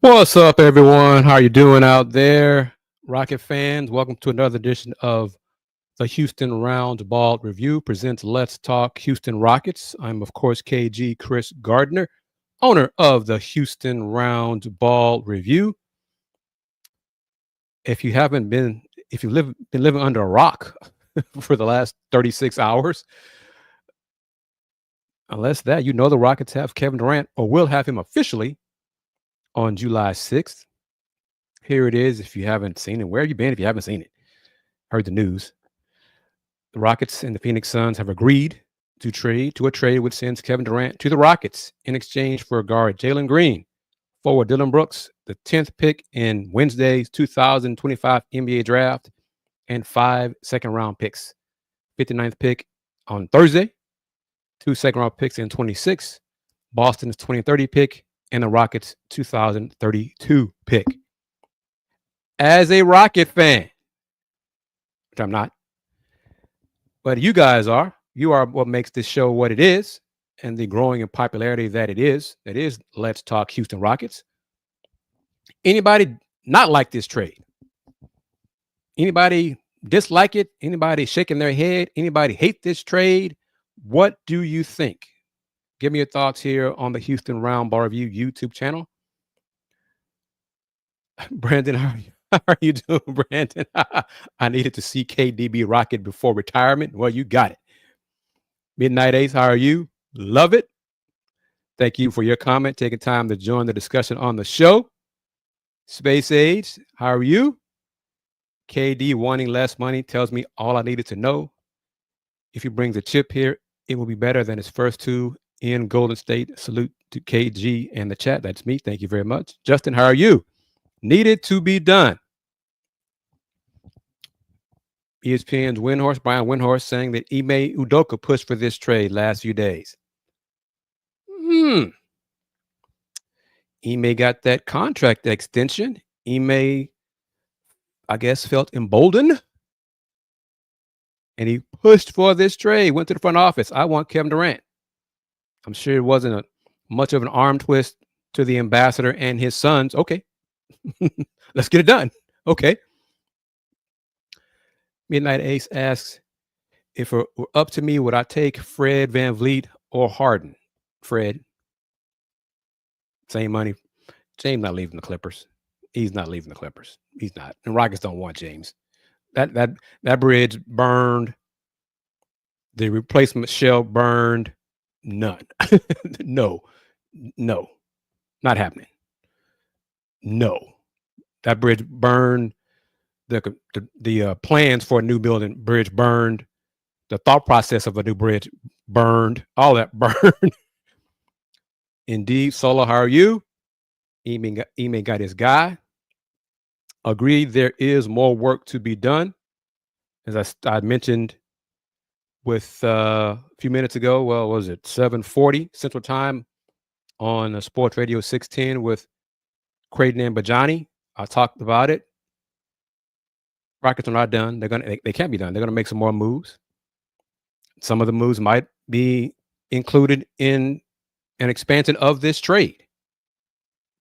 What's up, everyone? How you doing out there, Rocket fans? Welcome to another edition of the Houston Roundball Review presents Let's Talk Houston Rockets. I'm, of course, KG Kris Gardner, owner of the Houston Roundball Review. If you haven't been, if you've been living under a rock for the last 36 hours, unless that, you know the Rockets have Kevin Durant or will have him officially on July 6th. Here it is. If you haven't seen it, where have you been if you haven't seen it? Heard the news. The Rockets and the Phoenix Suns have agreed to a trade which sends Kevin Durant to the Rockets in exchange for guard Jalen Green, forward Dillon Brooks, the 10th pick in Wednesday's 2025 NBA draft, and 5 second-round picks. 59th pick on Thursday, 2 second-round picks in 26, Boston's 2030 pick, and the Rockets' 2032 pick. As a Rocket fan, which I'm not, but you guys are. You are what makes this show what it is and the growing in popularity that it is. That is Let's Talk Houston Rockets. Anybody not like this trade? Anybody dislike it? Anybody shaking their head? Anybody hate this trade? What do you think? Give me your thoughts here on the Houston Roundball Review YouTube channel. Brandon, how are you doing, Brandon? I needed to see KDB Rocket before retirement. Well, you got it. Midnight Ace, how are you? Love it. Thank you for your comment, taking time to join the discussion on the show. Space Age, how are you? KD wanting less money tells me all I needed to know. If he brings a chip here, it will be better than his first two in Golden State. Salute to KG and the chat. That's me. Thank you very much. Justin, how are you? Needed to be done. ESPN's Brian Windhorst, saying that Ime Udoka pushed for this trade last few days. Ime got that contract extension. Ime, I guess, felt emboldened. And he pushed for this trade, went to the front office. I want Kevin Durant. I'm sure it wasn't much of an arm twist to the ambassador and his sons. Okay, let's get it done. Okay. Midnight Ace asks, if it were up to me, would I take Fred VanVleet or Harden? Fred. Same money. James not leaving the Clippers. He's not leaving the Clippers. He's not. And Rockets don't want James. That bridge burned. The replacement shell burned. None. No. Not happening. No. That bridge burned. The plans for a new bridge burned. The thought process of a new bridge burned. All that burned. Indeed. Solo, how are you? Ime got his guy. Agreed, there is more work to be done. As I mentioned with a few minutes ago, well, was it 7:40 Central Time on Sports Radio 610 with Creighton and Bajani. I talked about it. Rockets are not done. They can't be done. They're gonna make some more moves. Some of the moves might be included in an expansion of this trade,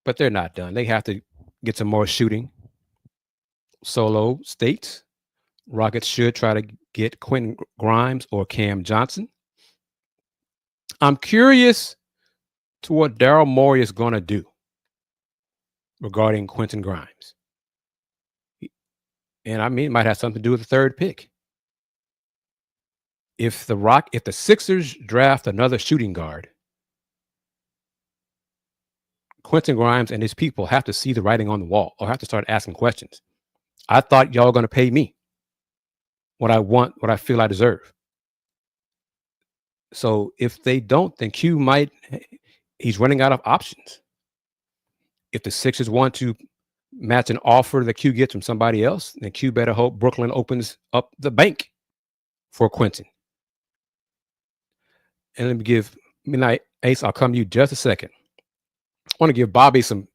but they're not done. They have to get some more shooting. Solo states Rockets should try to get Quentin Grimes or Cam Johnson. I'm curious to what Daryl Morey is going to do regarding Quentin Grimes. And I mean, it might have something to do with the third pick. If the Sixers draft another shooting guard, Quentin Grimes and his people have to see the writing on the wall or have to start asking questions. I thought y'all were going to pay me what I want, what I feel I deserve. So if they don't, then he's running out of options. If the Sixers want to match an offer that Q gets from somebody else, then Q better hope Brooklyn opens up the bank for Quentin. And let me give Midnight Ace, I'll come to you just a second. I want to give Bobby some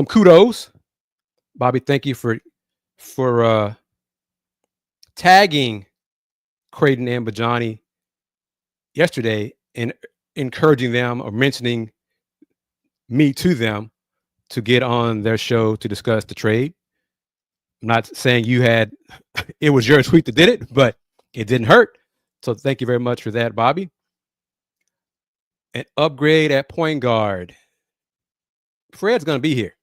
kudos. Bobby, thank you for tagging Creighton and Bajani yesterday and encouraging them or mentioning me to them to get on their show to discuss the trade. I'm not saying it was your tweet that did it, but it didn't hurt. So thank you very much for that, Bobby. An upgrade at point guard. Fred's going to be here.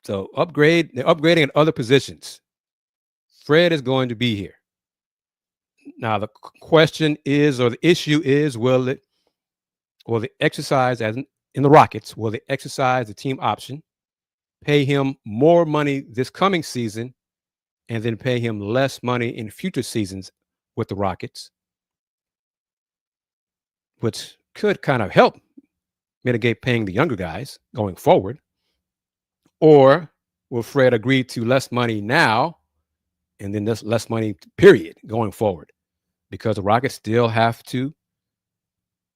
So they're upgrading at other positions. Fred is going to be here. Now the question is, or the issue is, will they exercise, as in the Rockets, will they exercise the team option, pay him more money this coming season, and then pay him less money in future seasons with the Rockets, which could kind of help mitigate paying the younger guys going forward? Or will Fred agree to less money now and then there's less money, period, going forward? Because the Rockets still have to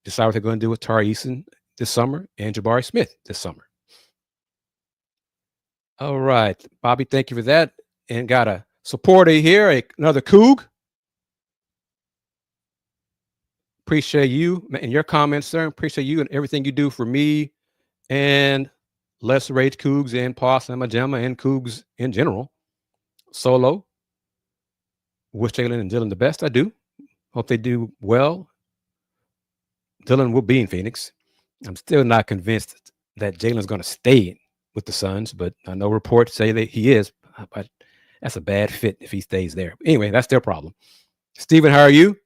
decide what they're going to do with Tari Eason this summer and Jabari Smith this summer. All right, Bobby, thank you for that. And got a supporter here, another Coug. Appreciate you and your comments, sir. Appreciate you and everything you do for me and Less Rage Cougs and Paul Samajama and Cougs in general. Solo. Wish Jalen and Dillon the best. I do. Hope they do well. Dillon will be in Phoenix. I'm still not convinced that Jalen's going to stay with the Suns, but I know reports say that he is. But that's a bad fit if he stays there. Anyway, that's their problem. Steven, how are you?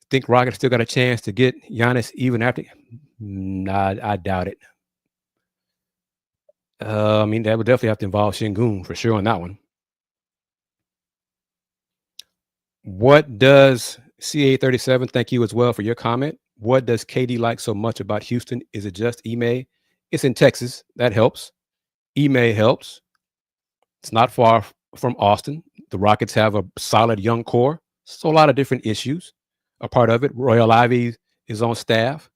Think Rockets still got a chance to get Giannis even after? Nah, I doubt it. I mean, that would definitely have to involve Şengün for sure on that one. What does CA37, thank you as well for your comment. What does KD like so much about Houston? Is it just Ime? It's in Texas. That helps. Ime helps. It's not far from Austin. The Rockets have a solid young core. So a lot of different issues are part of it. Royal Ivy is on staff.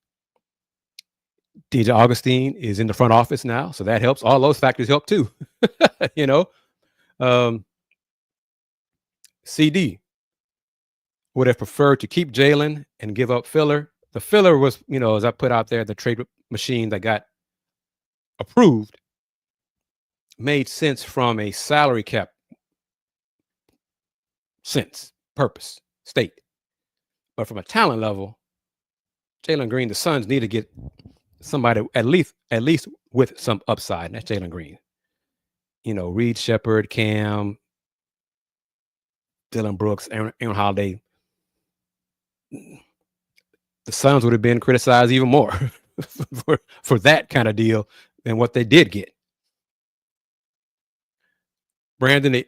DJ Augustine is in the front office now, so that helps. All those factors help too. You know, CD would have preferred to keep Jalen and give up filler. The filler was, you know, as I put out there, the trade machine that got approved made sense from a salary cap sense, purpose, state. But from a talent level, Jalen Green, the Suns need to get somebody at least with some upside, and that's Jalen Green. You know, Reed Shepherd, Cam, Dillon Brooks, Aaron Holiday. The Suns would have been criticized even more for that kind of deal than what they did get. Brandon,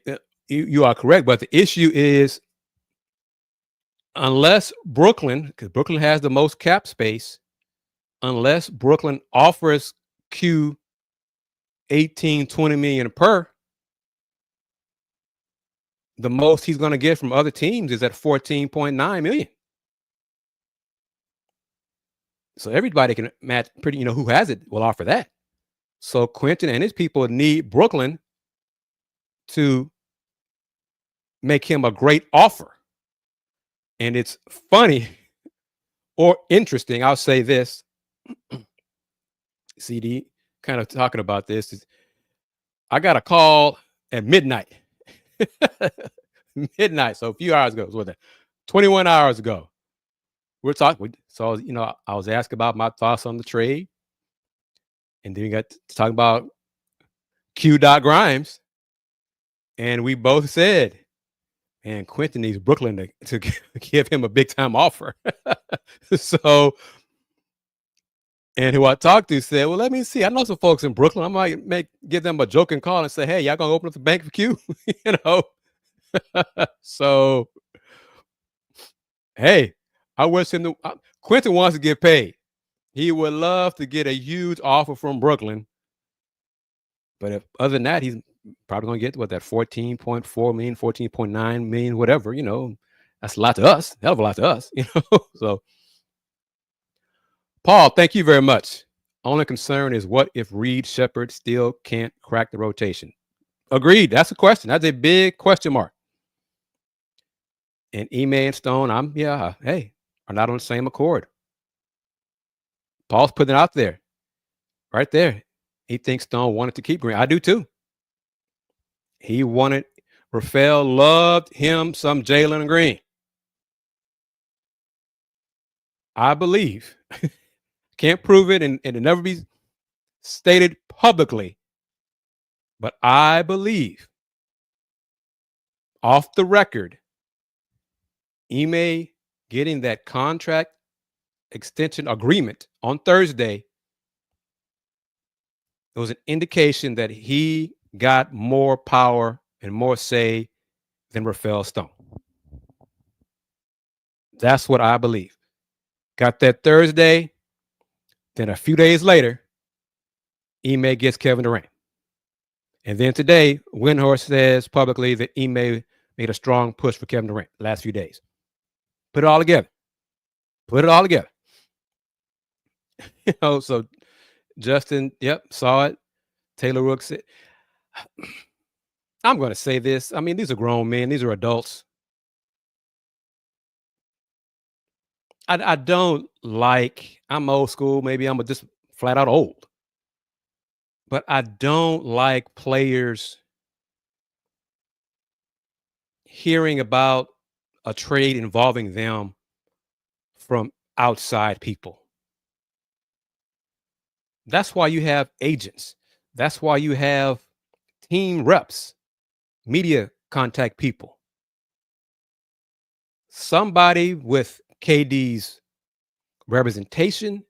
you are correct, but the issue is unless Brooklyn, because Brooklyn has the most cap space, unless Brooklyn offers Q 18, 20 million per, the most he's going to get from other teams is at 14.9 million. So everybody can match pretty, you know, who has it will offer that. So Quentin and his people need Brooklyn to make him a great offer. And it's funny or interesting. I'll say this. CD kind of talking about this. I got a call at midnight. Midnight. So a few hours ago. What was that? 21 hours ago. We're talking. So, you know, I was asked about my thoughts on the trade. And then we got to talk about Q. Grimes. And we both said, man, Quentin needs Brooklyn to give him a big time offer. So, and who I talked to said, well, let me see. I know some folks in Brooklyn. I might give them a joking call and say, hey, y'all gonna open up the bank for Q? You know? So, hey, I wish him Quentin wants to get paid. He would love to get a huge offer from Brooklyn. But if other than that, he's probably going to get that 14.4 million, 14.9 million, whatever, you know, that's a lot to us, hell of a lot to us, you know. So, Paul, thank you very much. Only concern is what if Reed Shepherd still can't crack the rotation? Agreed. That's a question. That's a big question mark. And Ime and Stone, are not on the same accord. Paul's putting it out there. right there. He thinks Stone wanted to keep Green. I do too. He wanted, Rafael loved him some Jalen Green. I believe. Can't prove it and it'll never be stated publicly. But I believe, off the record, Ime getting that contract extension agreement on Thursday, it was an indication that he got more power and more say than Rafael Stone. That's what I believe. Got that Thursday. Then a few days later, Ime gets Kevin Durant. And then today, Windhorst says publicly that Ime made a strong push for Kevin Durant the last few days. Put it all together. Put it all together. So Justin, saw it. Taylor Rooks. I'm going to say this. I mean, these are grown men. These are adults. I don't like, I'm old school. Maybe I'm just flat out old. But I don't like players hearing about a trade involving them from outside people. That's why you have agents. That's why you have team reps, media contact people. Somebody with KD's representation,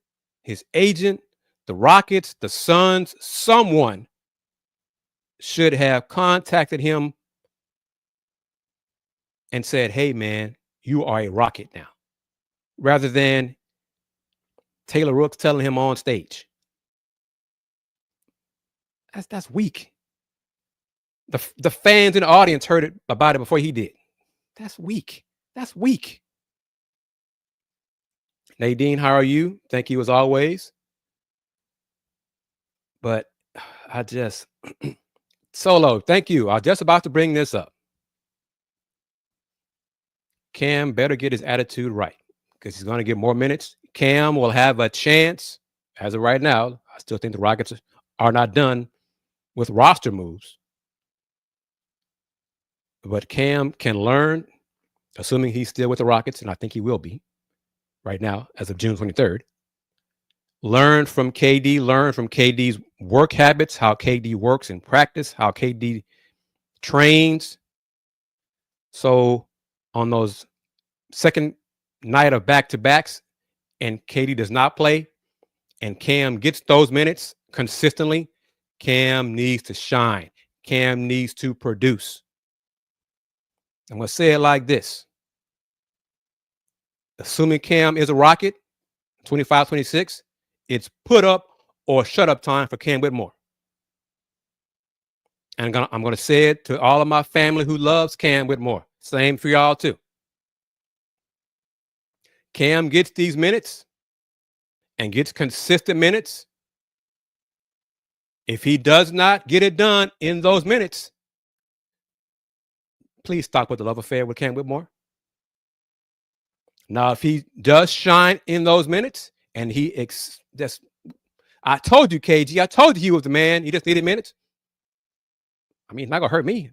his agent, the Rockets, the Suns, someone should have contacted him and said, hey, man, you are a Rocket now, rather than Taylor Rooks telling him on stage. That's weak. The fans in the audience heard it about it before he did. That's weak. That's weak. Nadine, how are you? Thank you as always. But I just, Solo, thank you. I was just about to bring this up. Cam better get his attitude right because he's going to get more minutes. Cam will have a chance. As of right now, I still think the Rockets are not done with roster moves. But Cam can learn, assuming he's still with the Rockets, and I think he will be right now as of June 23rd. Learn from KD, learn from KD's work habits, how KD works in practice, how KD trains. So on those second night of back-to-backs and KD does not play and Cam gets those minutes consistently, Cam needs to shine. Cam needs to produce. I'm going to say it like this. Assuming Cam is a Rocket, 25-26, it's put up or shut up time for Cam Whitmore. And I'm going to say it to all of my family who loves Cam Whitmore. Same for y'all too. Cam gets these minutes and gets consistent minutes. If he does not get it done in those minutes, please stop with the love affair with Cam Whitmore. Now, if he does shine in those minutes and I told you, KG, I told you he was the man. He just needed minutes. I mean, it's not going to hurt me.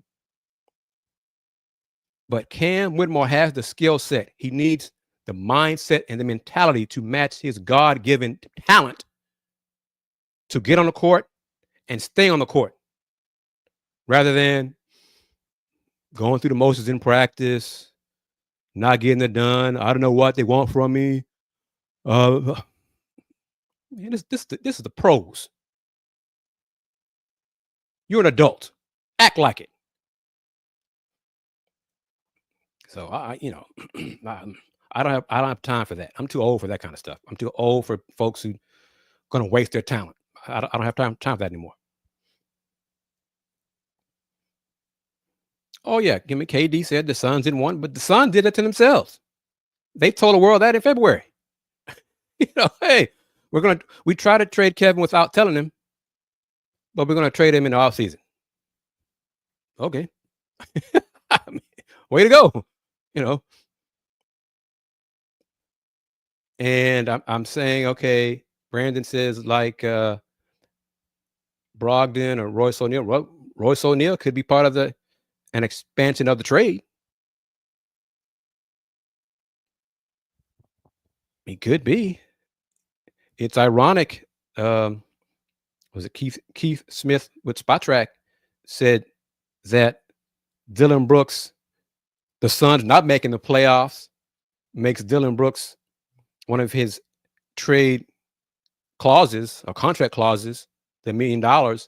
But Cam Whitmore has the skill set. He needs the mindset and the mentality to match his God-given talent to get on the court and stay on the court rather than going through the motions in practice, not getting it done. I don't know what they want from me. Man, this is the pros. You're an adult. Act like it. So I don't have time for that. I'm too old for that kind of stuff. I'm too old for folks who going to waste their talent. I don't have time for that anymore. Oh yeah, give me. KD said the Suns didn't want, but the Suns did it to themselves. They told the world that in February. Hey, we try to trade Kevin without telling him, but we're going to trade him in the offseason. Okay. I mean, way to go. And I'm saying, okay, Brandon says like Brogdon or Royce O'Neal. Royce O'Neal could be part of an expansion of the trade. He could be. It's ironic. Was it Keith Smith with Spot Track said that Dillon Brooks, the Suns not making the playoffs, makes Dillon Brooks one of his trade clauses or contract clauses, the $1 million.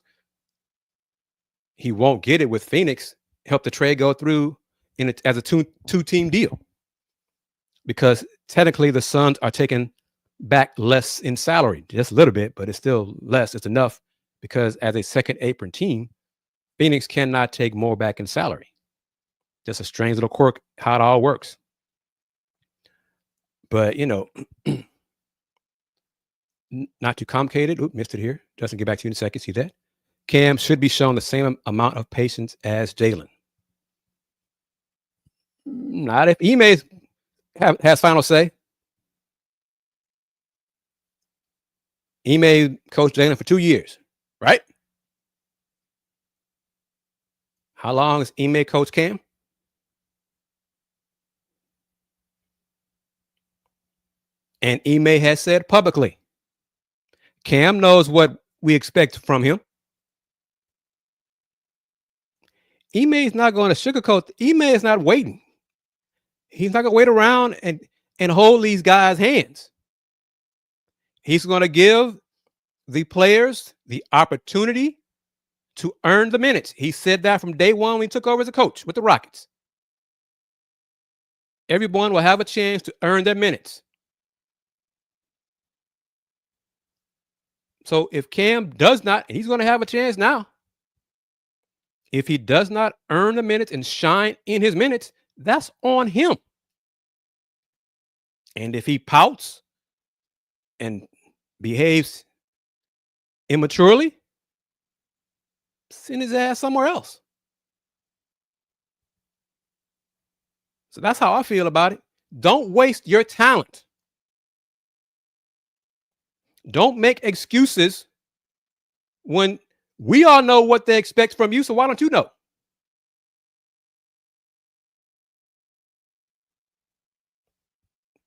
He won't get it with Phoenix. Help the trade go through as a two-team deal, because technically the Suns are taking back less in salary, just a little bit, but it's still less. It's enough because as a second apron team, Phoenix cannot take more back in salary. Just a strange little quirk how it all works. But, not too complicated. Oop, missed it here. Justin, get back to you in a second. See that? Cam should be shown the same amount of patience as Jalen. Not if Ime has final say. Ime coached Jalen for 2 years, right? How long has Ime coached Cam? And Ime has said publicly, Cam knows what we expect from him. Ime is not going to sugarcoat. Ime is not waiting. He's not going to wait around and hold these guys' hands. He's going to give the players the opportunity to earn the minutes. He said that from day one when he took over as a coach with the Rockets. Everyone will have a chance to earn their minutes. So if Cam does not, and he's going to have a chance now, if he does not earn the minutes and shine in his minutes, that's on him. And if he pouts and behaves immaturely, send his ass somewhere else. So that's how I feel about it. Don't waste your talent. Don't make excuses when we all know what they expect from you. So why don't you know?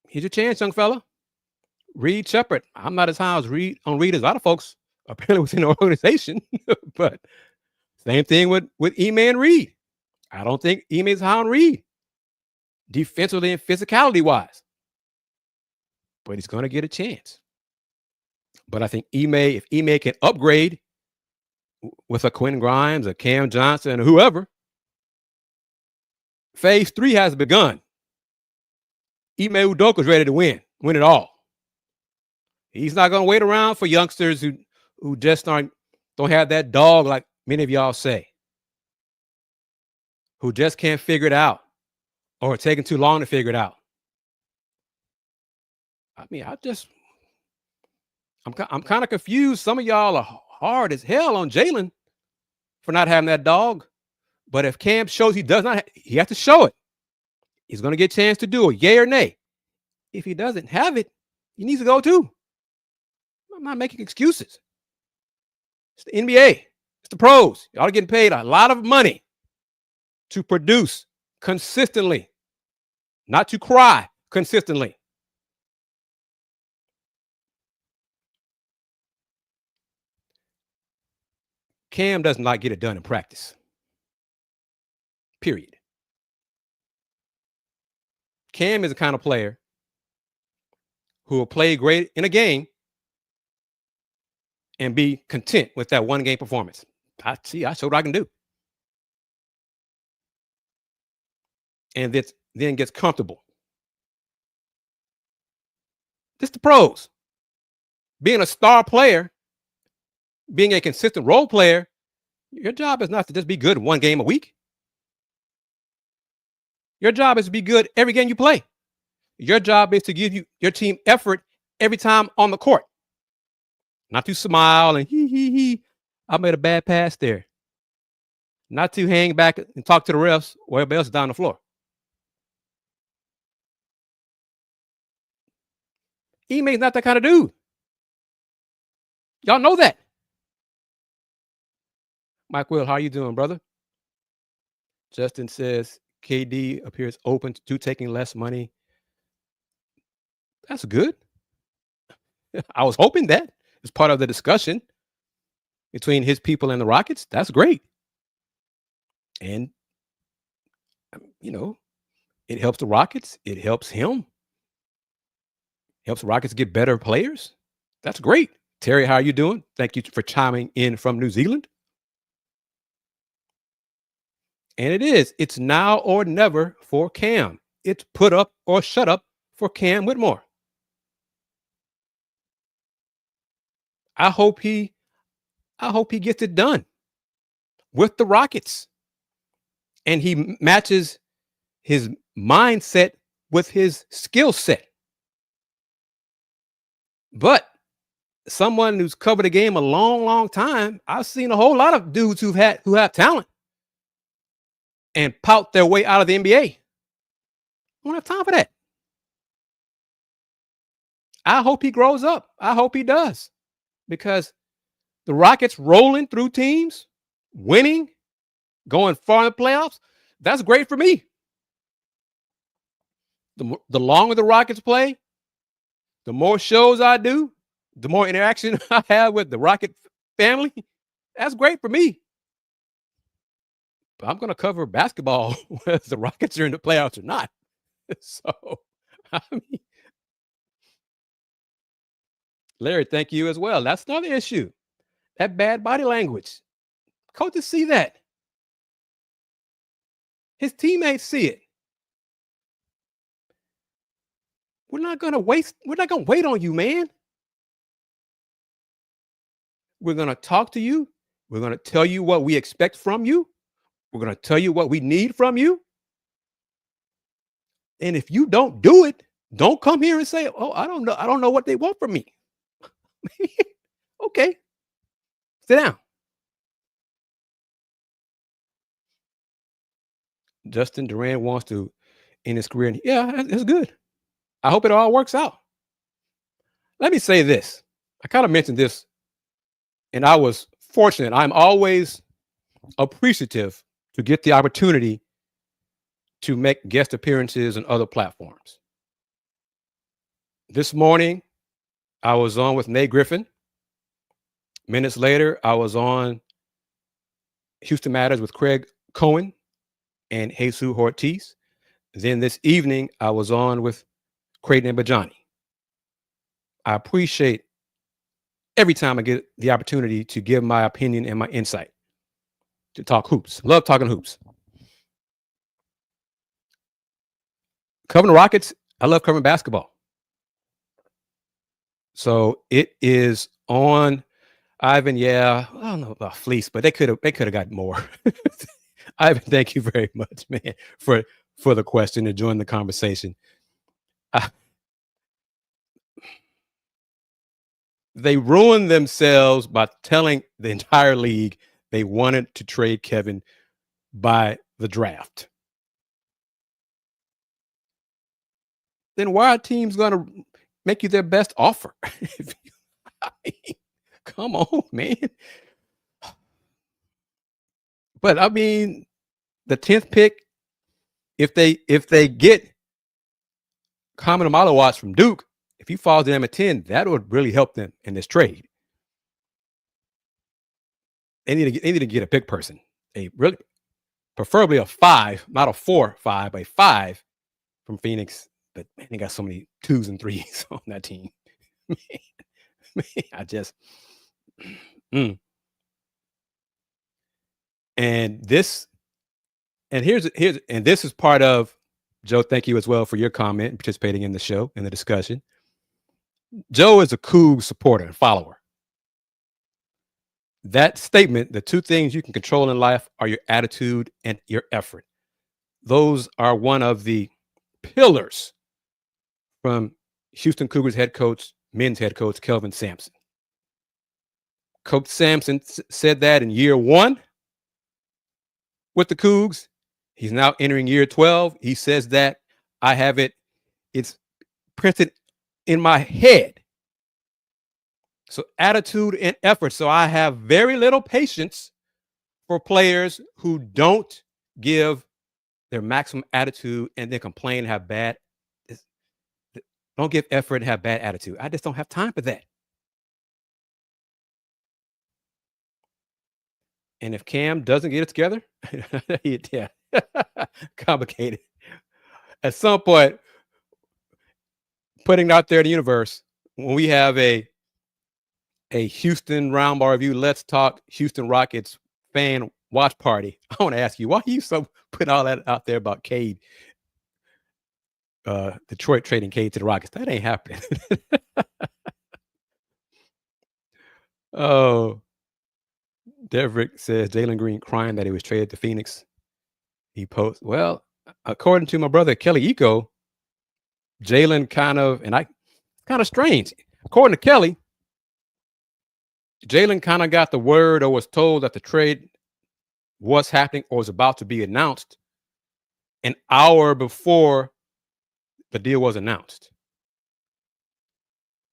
Here's your chance, young fella. Reed Shepard. I'm not as high as Reed as a lot of folks apparently within the organization, but same thing with Ime and Reed. I don't think Ime is high on Reed defensively and physicality wise, but he's going to get a chance. But I think if Ime can upgrade with a Quentin Grimes, a Cam Johnson, or whoever, phase 3 has begun. Ime Udoka's ready to win it all. He's not going to wait around for youngsters who just don't have that dog like many of y'all say, who just can't figure it out or taking too long to figure it out. I mean, I'm kind of confused. Some of y'all are hard as hell on Jalen for not having that dog. But if Cam shows he does not, he has to show it. He's going to get a chance to do it, yay or nay. If he doesn't have it, he needs to go too. I'm not making excuses. It's the NBA. It's the pros. Y'all are getting paid a lot of money to produce consistently, not to cry consistently. Cam does not get it done in practice. Period. Cam is the kind of player who will play great in a game and be content with that one game performance. I showed what I can do. And then gets comfortable. This the pros. Being a star player, being a consistent role player, your job is not to just be good one game a week. Your job is to be good every game you play. Your job is to give your team effort every time on the court. Not to smile and he, I made a bad pass there. Not to hang back and talk to the refs or everybody else is down the floor. Ime's not that kind of dude. Y'all know that. Mike Will, how you doing, brother? Justin says KD appears open to taking less money. That's good. I was hoping that as part of the discussion between his people and the Rockets. That's great. And, you know, it helps the Rockets. It helps him. Helps the Rockets get better players. That's great. Terry, how are you doing? Thank you for chiming in from New Zealand. And it is. It's now or never for Cam. It's put up or shut up for Cam Whitmore. I hope he gets it done with the Rockets. And he matches his mindset with his skill set. But someone who's covered the game a long, long time, I've seen a whole lot of dudes who have talent and pout their way out of the NBA. I don't have time for that. I hope he grows up. I hope he does. Because the Rockets rolling through teams, winning, going far in the playoffs, that's great for me. The longer the Rockets play, the more shows I do, the more interaction I have with the Rocket family, that's great for me. But I'm going to cover basketball whether the Rockets are in the playoffs or not. So, I mean, Larry, thank you as well. That's another issue. That bad body language. Coaches see that. His teammates see it. We're not going to wait on you, man. We're going to talk to you. We're going to tell you what we expect from you. We're going to tell you what we need from you. And if you don't do it, don't come here and say, "Oh, I don't know. I don't know what they want from me." Okay. Sit down. Justin Durant wants to end his career. Yeah, that's good. I hope it all works out. Let me say this. I kind of mentioned this, and I was fortunate. I'm always appreciative to get the opportunity to make guest appearances on other platforms. This morning, I was on with Nate Griffin. Minutes later, I was on Houston Matters with Craig Cohen and Jesus Ortiz. Then this evening, I was on with Creighton and Bajani. I appreciate every time I get the opportunity to give my opinion and my insight, to talk hoops. Love talking hoops. Covering the Rockets, I love covering basketball. So it is on Ivan. Yeah, I don't know about fleece, but they could have got more. Ivan, thank you very much, man, for the question and joining the conversation. They ruined themselves by telling the entire league they wanted to trade Kevin by the draft. Then why are teams going to make you their best offer? I mean, come on, man. But I mean, the 10th pick, if they get Common Amalawatz from Duke, if he falls to them at 10, that would really help them in this trade. They need to get a pick person, preferably a 5, not a 4-5, a 5 from Phoenix. But man, they got so many 2s and 3s on that team. man, I just. And this is part of, Joe, thank you as well for your comment and participating in the show and the discussion. Joe is a Cougs supporter and follower. That statement, the two things you can control in life are your attitude and your effort. Those are one of the pillars from Houston Cougars head coach, men's head coach, Kelvin Sampson. Coach Sampson said that in year 1 with the Cougs. He's now entering year 12. He says that I have it's printed in my head. So attitude and effort. So I have very little patience for players who don't give their maximum attitude and then complain and have bad, don't give effort and have bad attitude. I just don't have time for that. And if Cam doesn't get it together, yeah, complicated. At some point, putting it out there in the universe, when we have a Houston Roundball review, let's talk Houston Rockets fan watch party. I want to ask you, why are you so putting all that out there about Cade, Detroit trading Cade to the Rockets? That ain't happening. Oh, Deverick says Jalen Green crying that he was traded to Phoenix. He posts, well, according to my brother Kelly Eco, Jalen kind of strange. According to Kelly, Jalen kind of got the word or was told that the trade was happening or was about to be announced an hour before the deal was announced.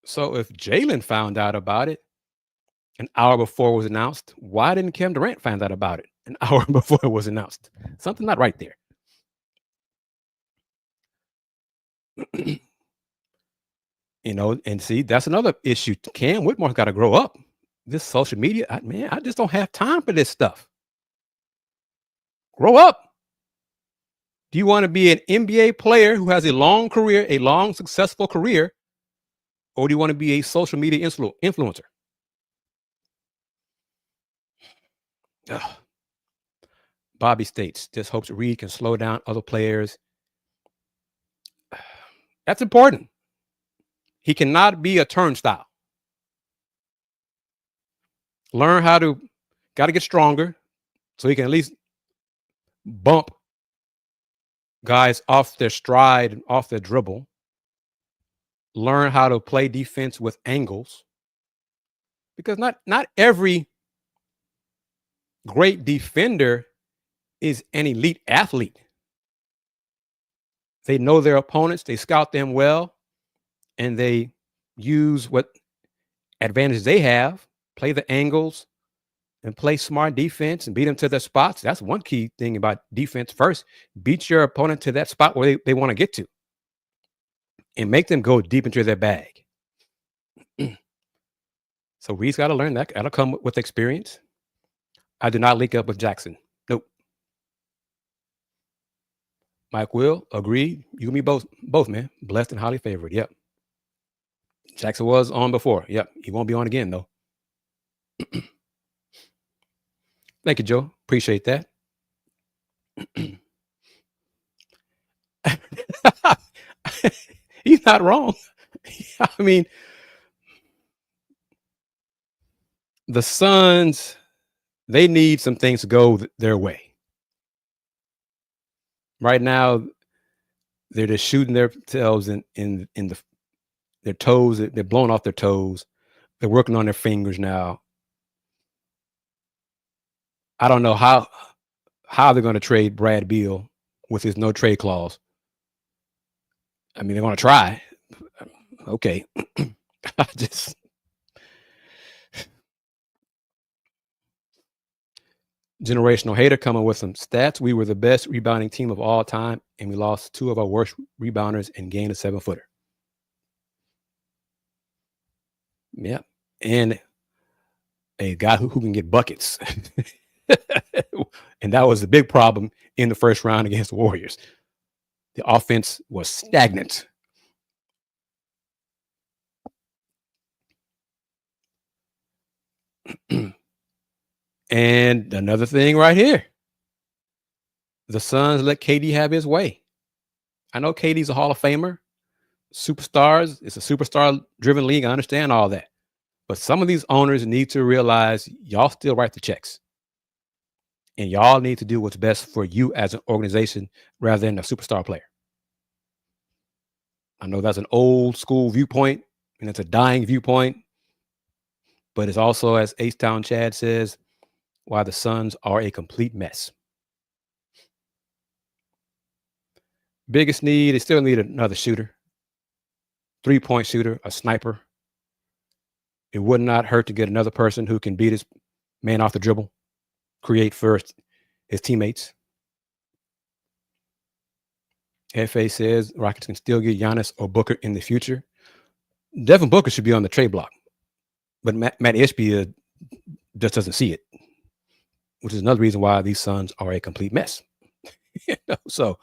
So if Jalen found out about it an hour before it was announced, why didn't Kevin Durant find out about it an hour before it was announced? Something not right there. And see, that's another issue. Cam Whitmore's got to grow up. This social media, I just don't have time for this stuff. Grow up. Do you want to be an NBA player who has a long career, a long successful career, or do you want to be a social media influencer? Ugh. Bobby states, just hopes Reed can slow down other players. That's important. He cannot be a turnstile. Got to get stronger so he can at least bump guys off their stride, off their dribble. Learn how to play defense with angles. Because not every great defender is an elite athlete. They know their opponents, they scout them well, and they use what advantages they have, play the angles, and play smart defense and beat them to their spots. That's one key thing about defense. First, beat your opponent to that spot where they want to get to and make them go deep into their bag. So Reed's got to learn that. That'll come with experience. I do not link up with Jackson. Nope. Mike Will, agreed. You and me both, man. Blessed and highly favored. Yep. Jackson was on before. Yep. He won't be on again, though. Thank you, Joe. Appreciate that. He's not wrong. I mean, the Suns, they need some things to go their way. Right now, they're just shooting themselves in their toes. They're blowing off their toes. They're working on their fingers now. I don't know how they're going to trade Brad Beal with his no trade clause. I mean, they're going to try. Okay. Generational hater coming with some stats. We were the best rebounding team of all time, and we lost 2 of our worst rebounders and gained a 7-footer. Yeah. And a guy who can get buckets. And that was the big problem in the first round against the Warriors. The offense was stagnant. And another thing right here. The Suns let KD have his way. I know KD's a Hall of Famer. Superstars, it's a superstar-driven league. I understand all that. But some of these owners need to realize y'all still write the checks. And y'all need to do what's best for you as an organization rather than a superstar player. I know that's an old school viewpoint, and it's a dying viewpoint. But it's also, as H-Town Chad says, why the Suns are a complete mess. Biggest need, they still need another shooter. 3-point shooter, a sniper. It would not hurt to get another person who can beat his man off the dribble. create first his teammates. FA says Rockets can still get Giannis or Booker in the future. Devin Booker should be on the trade block, but Matt Ishbia just doesn't see it, which is another reason why these Suns are a complete mess. So,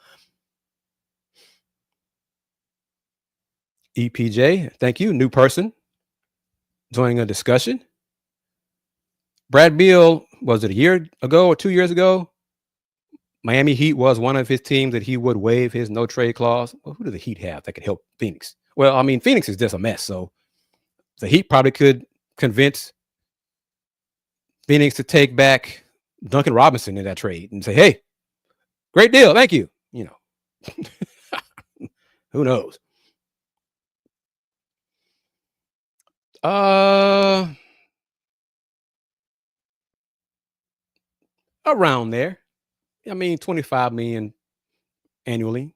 EPJ, thank you. New person joining a discussion. Brad Beal, was it a year ago or 2 years ago? Miami Heat was one of his teams that he would waive his no trade clause. Well, who do the Heat have that could help Phoenix? Well, I mean, Phoenix is just a mess. So the Heat probably could convince Phoenix to take back Duncan Robinson in that trade and say, hey, great deal. Thank you. You know, who knows? Around there. I mean, 25 million annually,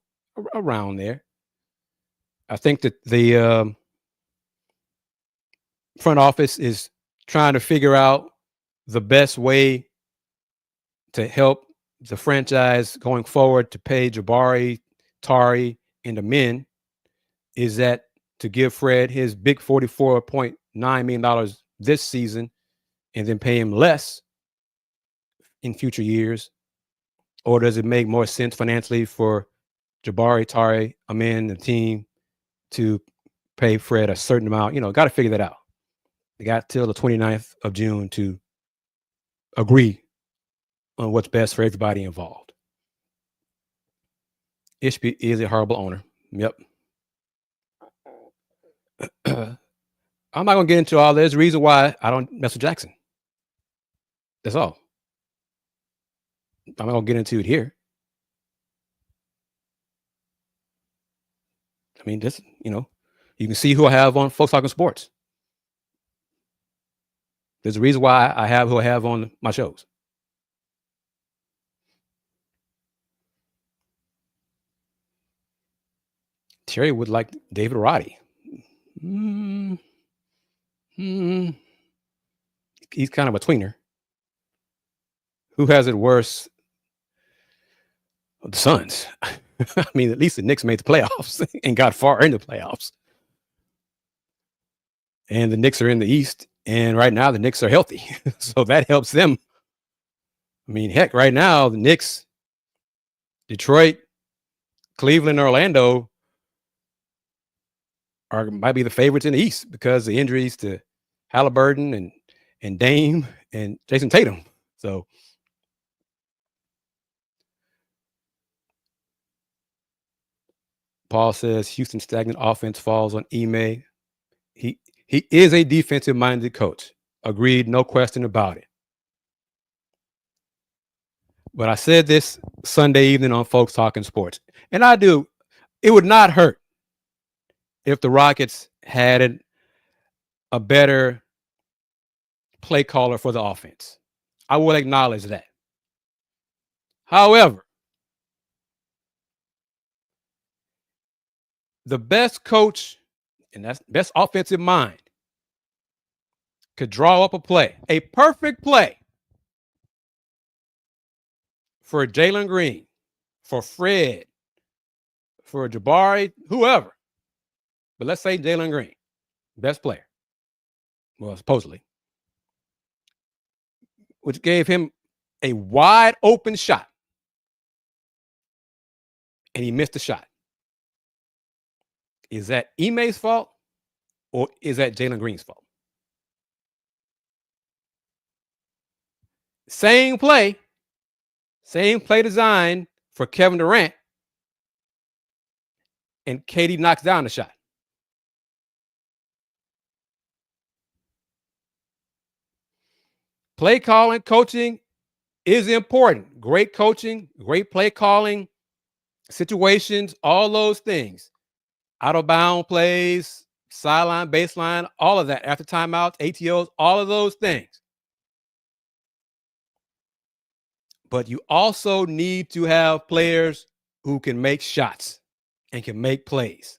around there. I think that the front office is trying to figure out the best way to help the franchise going forward to pay Jabari, Tari, and the men. Is that to give Fred his big $44.9 million this season and then pay him less in future years? Or does it make more sense financially for Jabari, Tari, Amin, the team to pay Fred a certain amount? You know, got to figure that out. They got till the 29th of June to agree on what's best for everybody involved. Ishby is a horrible owner. Yep. I'm not going to get into all this. Reason why I don't mess with Jackson. That's all. I'm not going to get into it here. I mean, just, you know, you can see who I have on Folks Talking Sports. There's a reason why I have who I have on my shows. Terry would like David Roddy. He's kind of a tweener. Who has it worse? The Suns. I mean, at least the Knicks made the playoffs and got far into playoffs. And the Knicks are in the East. And right now, the Knicks are healthy. So that helps them. I mean, heck, right now, the Knicks, Detroit, Cleveland, Orlando might be the favorites in the East because of the injuries to Halliburton and Dame and Jason Tatum. So Paul says Houston stagnant offense falls on Ime. He is a defensive-minded coach. Agreed, no question about it. But I said this Sunday evening on Folks Talking Sports, and I do. It would not hurt if the Rockets had a better play caller for the offense. I will acknowledge that. However, the best coach, and that's best offensive mind, could draw up a perfect play for Jalen Green, for Fred, for Jabari, whoever. But let's say Jalen Green, best player. Well, supposedly. Which gave him a wide open shot. And he missed the shot. Is that Ime's fault or is that Jalen Green's fault? Same play design for Kevin Durant, and KD knocks down the shot. Play calling, coaching is important. Great coaching, great play calling, situations, all those things. Out of bound plays, sideline, baseline, all of that. After timeouts, ATOs, all of those things. But you also need to have players who can make shots and can make plays.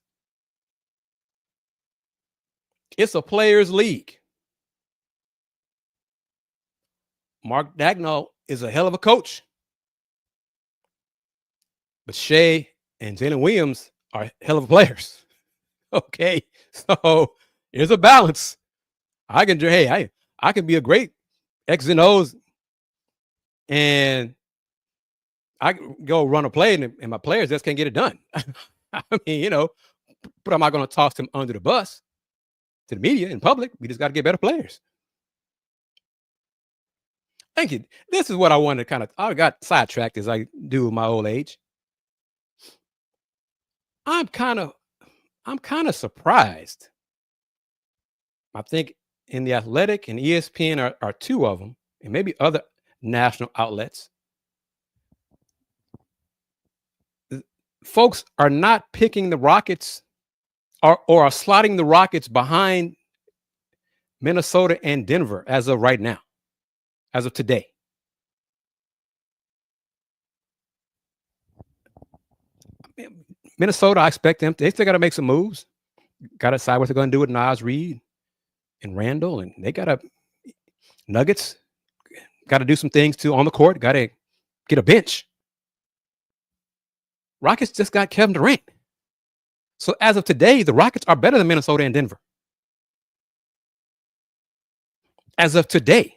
It's a players' league. Mark Dagnall is a hell of a coach. But Shea and Jalen Williams are hell of players. Okay. So there's a balance. I can be a great X and O's and I can go run a play and my players just can't get it done. I mean, but I'm not going to toss them under the bus to the media in public. We just got to get better players. Thank you. This is what I wanted to I got sidetracked as I do with my old age. I'm kind of surprised. I think in The Athletic and ESPN are two of them, and maybe other national outlets. Folks are not picking the Rockets or are slotting the Rockets behind Minnesota and Denver as of right now, as of today. Minnesota, I expect them. They still got to make some moves. Got to decide what they're going to do with Naz Reid and Randall, and they got to Nuggets. Got to do some things too on the court. Got to get a bench. Rockets just got Kevin Durant. So as of today, the Rockets are better than Minnesota and Denver. As of today.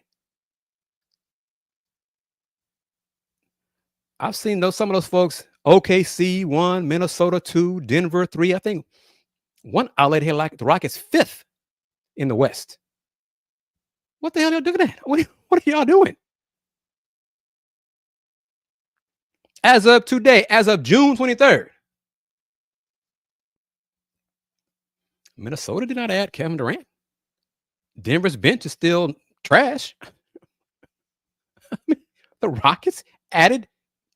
I've seen some of those folks, OKC 1, Minnesota 2, Denver 3. I think one outlet here like the Rockets 5th in the West. What the hell are you doing? What are y'all doing? As of today, as of June 23rd, Minnesota did not add Kevin Durant. Denver's bench is still trash. The Rockets added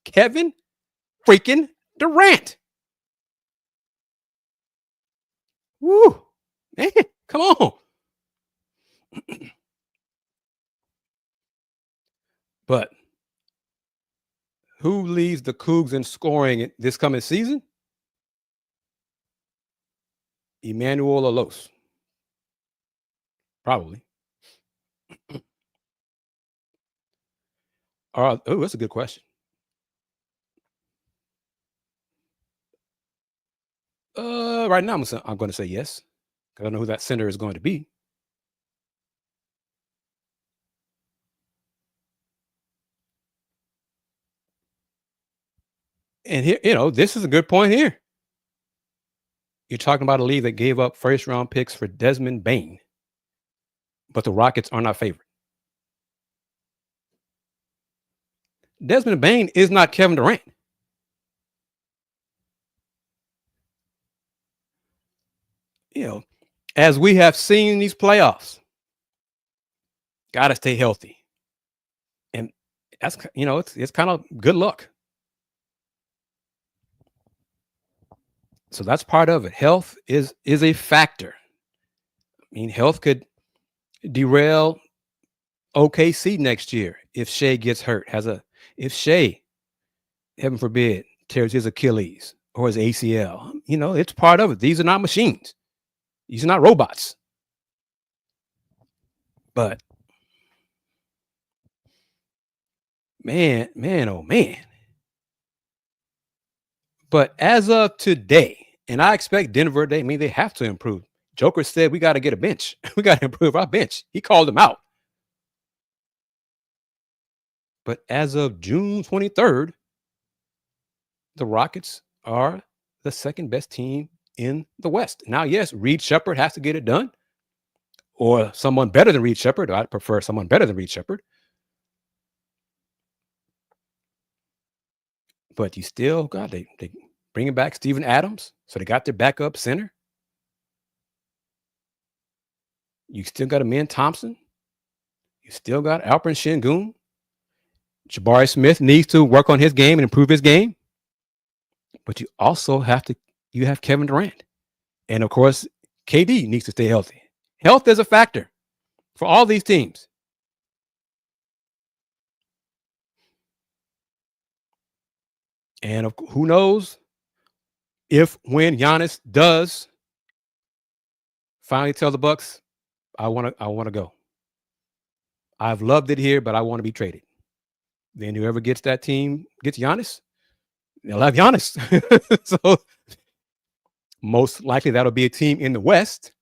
Kevin freaking Durant. Woo, man, come on. But who leads the Cougs in scoring this coming season? Emmanuel Alos. Probably. Oh, that's a good question. Right now, I'm going to say yes. I don't know who that center is going to be. And here, this is a good point here. You're talking about a league that gave up first-round picks for Desmond Bane, but the Rockets are not favored. Desmond Bane is not Kevin Durant. As we have seen these playoffs, got to stay healthy. And that's, it's kind of good luck. So that's part of it. Health is a factor. I mean, health could derail OKC next year if Shea gets hurt. If Shea, heaven forbid, tears his Achilles or his ACL, it's part of it. These are not machines. These are not robots. But man, oh man. But as of today, and I expect Denver, they have to improve. Joker said we got to get a bench. We got to improve our bench. He called them out. But as of June 23rd, the Rockets are the second best team in the West. Now, yes, Reed Shepherd has to get it done, or someone better than Reed Shepherd. I'd prefer someone better than Reed Shepherd. But you still got, they bringing back Steven Adams, so they got their backup center. You still got Amen Thompson. You still got Alperen Sengun. Jabari Smith needs to work on his game and improve his game. But you also have Kevin Durant. And of course, KD needs to stay healthy. Health is a factor for all these teams. And who knows when Giannis does finally tell the Bucks, I want to go. I've loved it here, but I want to be traded. Then whoever gets that team gets Giannis, they'll have Giannis. So most likely that'll be a team in the West.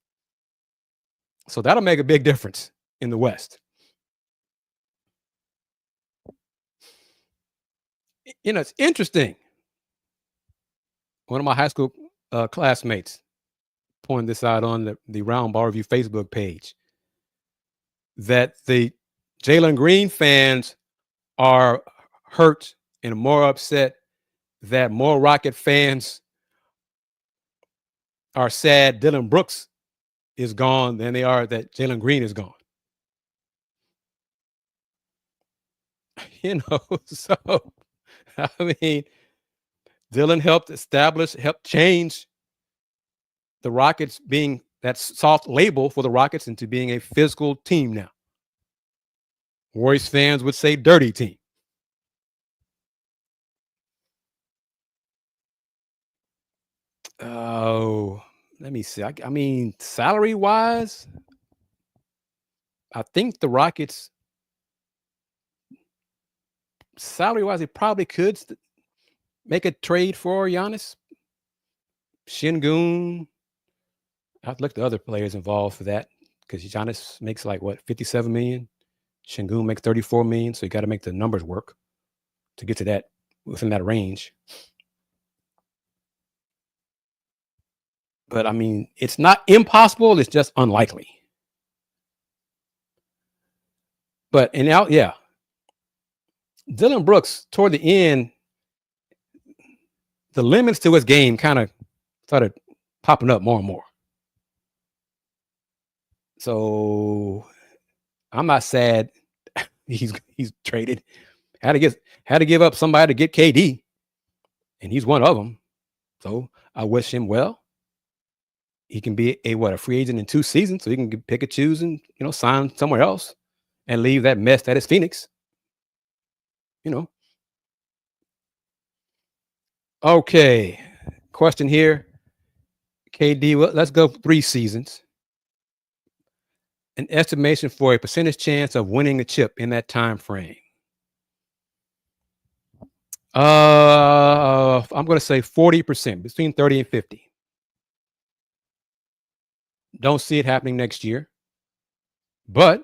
So that'll make a big difference in the West. It's interesting. One of my high school classmates pointed this out on the Roundball Review Facebook page, that the Jalen Green fans are hurt and more upset that more Rocket fans are sad Dillon Brooks is gone than they are that Jalen Green is gone. So I mean, Dillon helped change the Rockets being that soft label for the Rockets into being a physical team now. Warriors fans would say dirty team. Oh, let me see. I mean, salary-wise, I think the Rockets, salary-wise, they probably could make a trade for Giannis. Şengün. I have to look at the other players involved for that, because Giannis makes like what, $57 million. Şengün makes $34 million, so you got to make the numbers work to get to that, within that range. But I mean, it's not impossible; it's just unlikely. But Dillon Brooks toward the end, the limits to his game kind of started popping up more and more. So I'm not sad he's traded. Had to give up somebody to get KD, and he's one of them. So I wish him well. He can be a free agent in 2 seasons, so he can pick and choose and sign somewhere else and leave that mess that is Phoenix. Okay, question here. KD, let's go 3 seasons. An estimation for a percentage chance of winning a chip in that time frame. I'm going to say 40%, between 30 and 50. Don't see it happening next year, but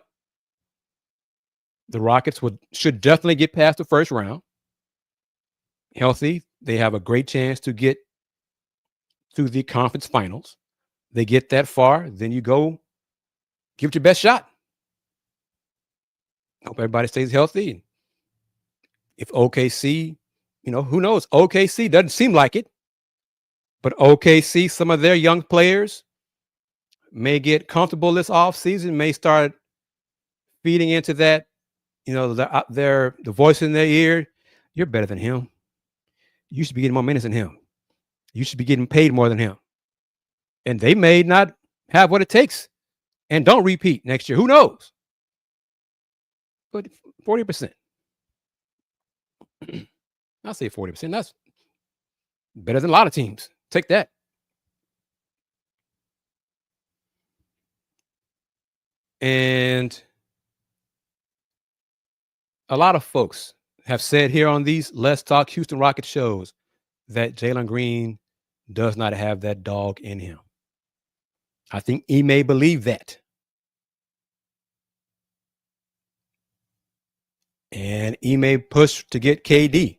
the Rockets should definitely get past the first round. Healthy, they have a great chance to get to the conference finals. They get that far, then you go give it your best shot. Hope everybody stays healthy. If OKC, who knows? OKC doesn't seem like it, but OKC, some of their young players may get comfortable this offseason, may start feeding into that, the voice in their ear. You're better than him. You should be getting more minutes than him. You should be getting paid more than him. And they may not have what it takes and don't repeat next year. Who knows? But 40%. I'll say 40%. That's better than a lot of teams. Take that. And a lot of folks have said here on these Let's Talk Houston Rockets shows that Jalen Green does not have that dog in him. I think he may believe that. And he may push to get KD.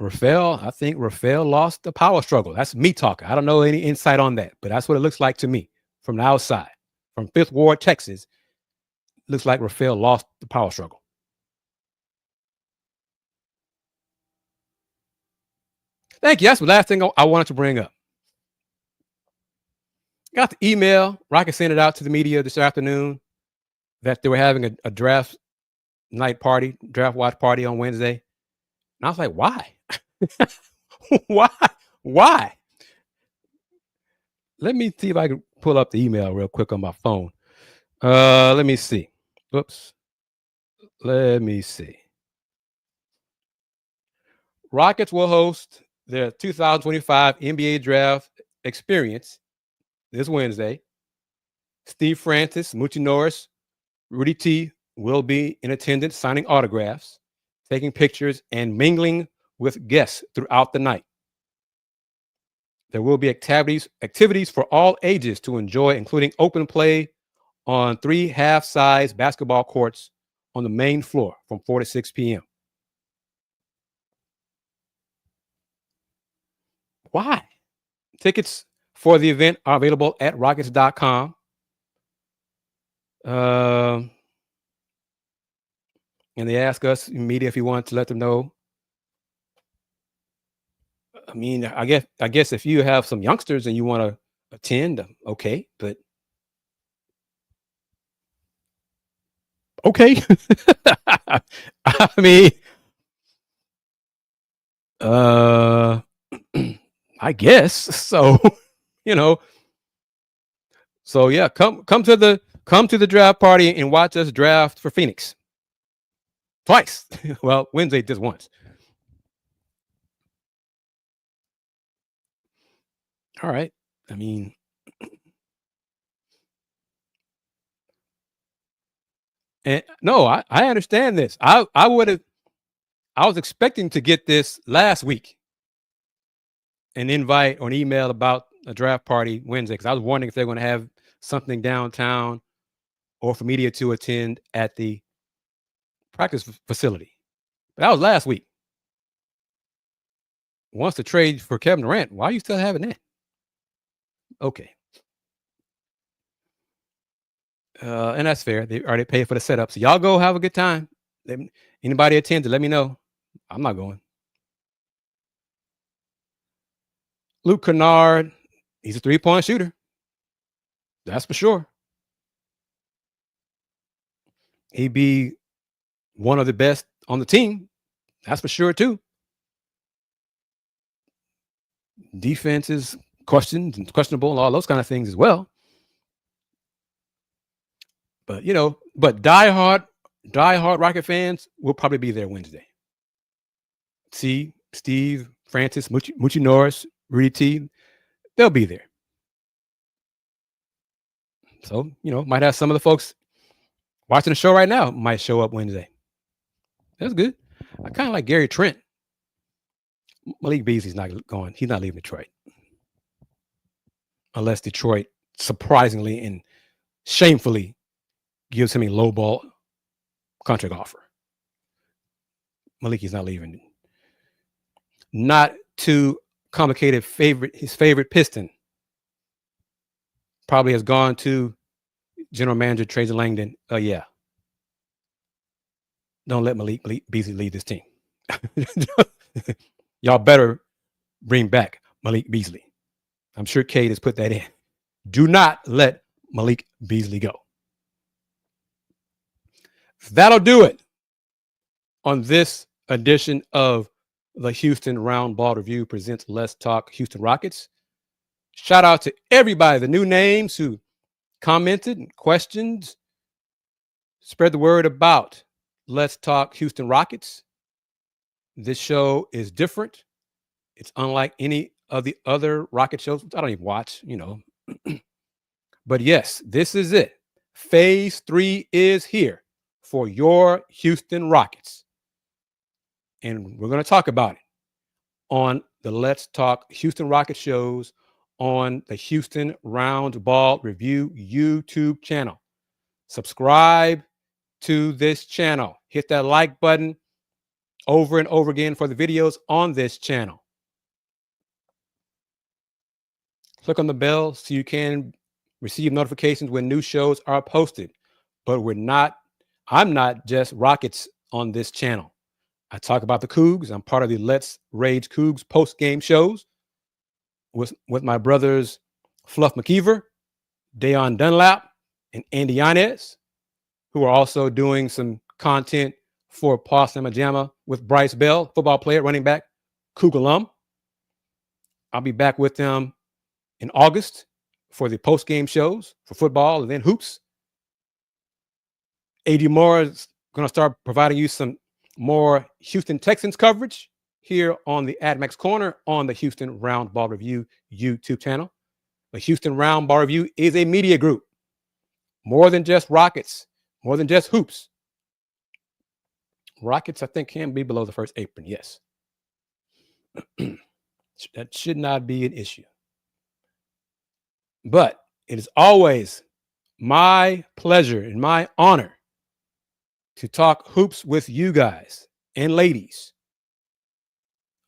I think Rafael lost the power struggle. That's me talking. I don't know any insight on that, but that's what it looks like to me from the outside. From Fifth Ward, Texas, looks like Rafael lost the power struggle. Thank you. That's the last thing I wanted to bring up. Got the email. Rocket sent it out to the media this afternoon that they were having a draft night party, draft watch party on Wednesday. And I was like, why? Why? Let me see if I can pull up the email real quick on my phone. Let me see. Oops. Let me see. Rockets will host their 2025 NBA Draft Experience this Wednesday. Steve Francis, Moochie Norris, Rudy T will be in attendance, signing autographs, taking pictures, and mingling with guests throughout the night. There will be activities for all ages to enjoy, including open play on 3 half-size basketball courts on the main floor from 4 to 6 p.m. Why? Tickets for the event are available at rockets.com. And they ask us, media, if you want to let them know. I mean, I guess if you have some youngsters and you want to attend, okay, but okay. I mean, I guess so. You know, so yeah, come to the draft party and watch us draft for Phoenix twice. Well, Wednesday just once. All right. I mean, and no, I understand this. I was expecting to get this last week, an invite or an email about a draft party Wednesday, because I was wondering if they're going to have something downtown or for media to attend at the practice facility. But that was last week. Once the trade for Kevin Durant, why are you still having that? Okay. And that's fair. They already paid for the setup. So y'all go have a good time. Anybody attend to let me know. I'm not going. Luke Kennard, he's a 3-point shooter. That's for sure. He'd be one of the best on the team. That's for sure, too. Defense is questionable, and all those kind of things as well. But, diehard Rocket fans will probably be there Wednesday. See, Steve, Francis, Moochie Norris, Rudy T, they'll be there. So, might have some of the folks watching the show right now might show up Wednesday. That's good. I kind of like Gary Trent. Malik Beasley's not going. He's not leaving Detroit. Unless Detroit surprisingly and shamefully gives him a low ball contract offer. Malik is not leaving. Not too complicated. His favorite Piston probably has gone to general manager Tracy Langdon. Yeah. Don't let Malik Beasley lead this team. Y'all better bring back Malik Beasley. I'm sure Cade has put that in. Do not let Malik Beasley go. That'll do it on this edition of the Houston Roundball Review presents Let's Talk Houston Rockets. Shout out to everybody, the new names who commented and questioned. Spread the word about Let's Talk Houston Rockets. This show is different. It's unlike any of the other Rocket shows. I don't even watch, But yes, this is it. Phase 3 is here for your Houston Rockets. And we're going to talk about it on the Let's Talk Houston Rockets shows on the Houston Roundball Review YouTube channel. Subscribe to this channel. Hit that like button over and over again for the videos on this channel. Click on the bell so you can receive notifications when new shows are posted. But I'm not just Rockets on this channel. I talk about the Cougs. I'm part of the Let's Rage Cougs post-game shows with my brothers Fluff McKeever, Dayon Dunlap, and Andy Yanez, who are also doing some content for Paul Samajama with Bryce Bell, football player, running back, Coug alum. I'll be back with them in August for the post-game shows for football and then hoops. AD Moore is going to start providing you some more Houston Texans coverage here on the AdMax Corner on the Houston Roundball Review YouTube channel. The Houston Roundball Review is a media group. More than just Rockets. more than just hoops. Rockets, I think, can be below the first apron. Yes. That should not be an issue. But it is always my pleasure and my honor to talk hoops with you guys and ladies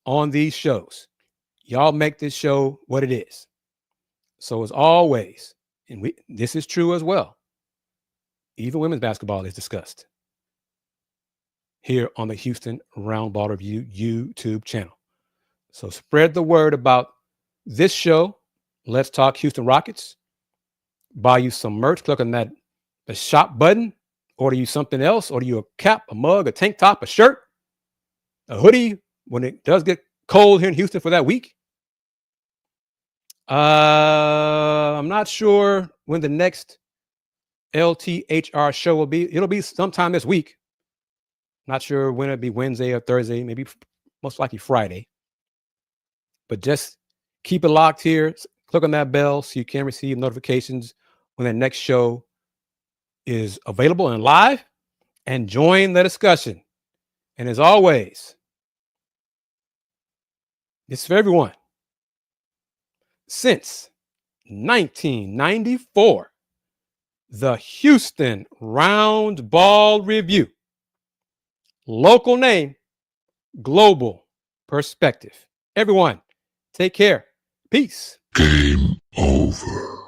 on these shows. Y'all make this show what it is. So as always, and this is true as well, even women's basketball is discussed here on the Houston Roundball Review YouTube channel. So spread the word about this show. Let's talk Houston Rockets. Buy you some merch. Click on the shop button. Order you something else. Order you a cap, a mug, a tank top, a shirt, a hoodie when it does get cold here in Houston for that week. I'm not sure when the next LTHR show will be. It'll be sometime this week. Not sure when it'll be, Wednesday or Thursday, maybe most likely Friday. But just keep it locked here. Click on that bell so you can receive notifications when the next show is available and live, and join the discussion. And as always, it's for everyone. Since 1994, the Houston Roundball Review. Local name, global perspective. Everyone, take care. Peace. Game over.